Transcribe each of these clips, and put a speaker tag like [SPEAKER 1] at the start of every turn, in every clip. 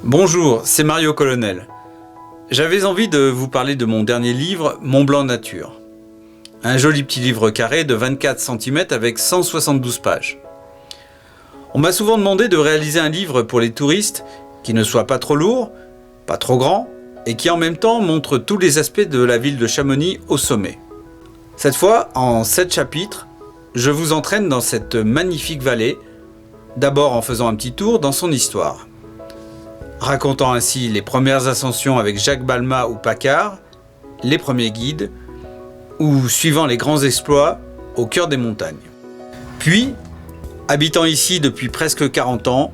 [SPEAKER 1] Bonjour, c'est Mario Colonel. J'avais envie de vous parler de mon dernier livre, Mont Blanc Nature. Un joli petit livre carré de 24 cm avec 172 pages. On m'a souvent demandé de réaliser un livre pour les touristes qui ne soit pas trop lourd, pas trop grand et qui en même temps montre tous les aspects de la ville de Chamonix au sommet. Cette fois, en 7 chapitres, je vous entraîne dans cette magnifique vallée, d'abord en faisant un petit tour dans son histoire. Racontant ainsi les premières ascensions avec Jacques Balmat ou Paccard, les premiers guides, ou suivant les grands exploits au cœur des montagnes. Puis, habitant ici depuis presque 40 ans,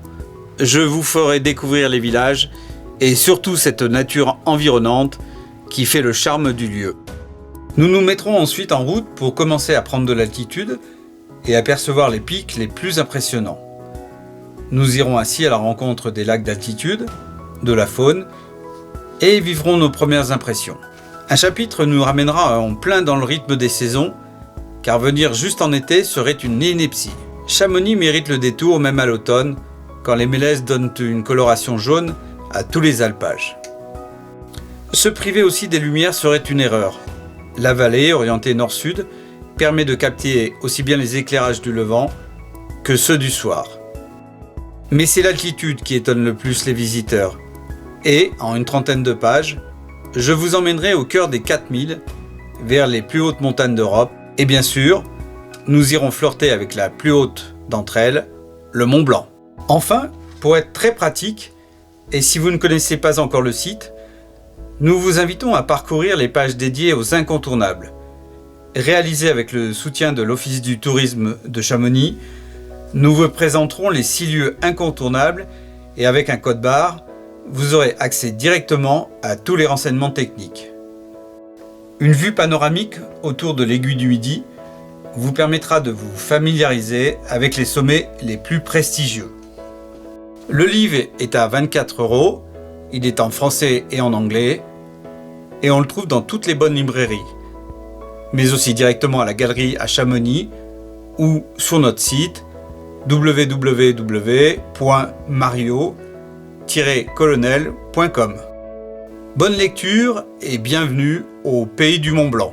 [SPEAKER 1] je vous ferai découvrir les villages et surtout cette nature environnante qui fait le charme du lieu. Nous nous mettrons ensuite en route pour commencer à prendre de l'altitude et apercevoir les pics les plus impressionnants. Nous irons ainsi à la rencontre des lacs d'altitude, de la faune, et vivrons nos premières impressions. Un chapitre nous ramènera en plein dans le rythme des saisons, car venir juste en été serait une ineptie. Chamonix mérite le détour même à l'automne, quand les mélèzes donnent une coloration jaune à tous les alpages. Se priver aussi des lumières serait une erreur. La vallée, orientée nord-sud, permet de capter aussi bien les éclairages du levant que ceux du soir. Mais c'est l'altitude qui étonne le plus les visiteurs. Et, en une trentaine de pages, je vous emmènerai au cœur des 4000, vers les plus hautes montagnes d'Europe. Et bien sûr, nous irons flirter avec la plus haute d'entre elles, le Mont Blanc. Enfin, pour être très pratique, et si vous ne connaissez pas encore le site, nous vous invitons à parcourir les pages dédiées aux incontournables. Réalisées avec le soutien de l'Office du tourisme de Chamonix, nous vous présenterons les 6 lieux incontournables et avec un code barre, vous aurez accès directement à tous les renseignements techniques. Une vue panoramique autour de l'aiguille du Midi vous permettra de vous familiariser avec les sommets les plus prestigieux. Le livre est à 24 €, il est en français et en anglais et on le trouve dans toutes les bonnes librairies, mais aussi directement à la galerie à Chamonix ou sur notre site www.mario-colonel.com. Bonne lecture et bienvenue au pays du Mont Blanc.